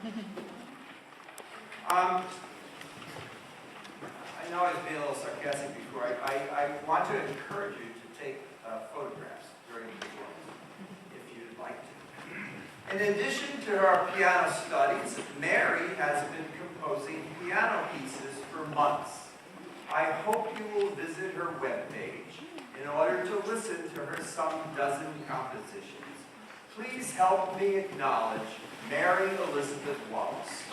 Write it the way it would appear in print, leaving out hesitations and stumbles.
I know I was being a little sarcastic before. I want to encourage you to take photographs during the performance, if you'd like to. In addition to her piano studies, Mary has been composing piano pieces for months. I hope you will visit her webpage in order to listen to her some dozen compositions. Please help me acknowledge Mary Elizabeth Wallace.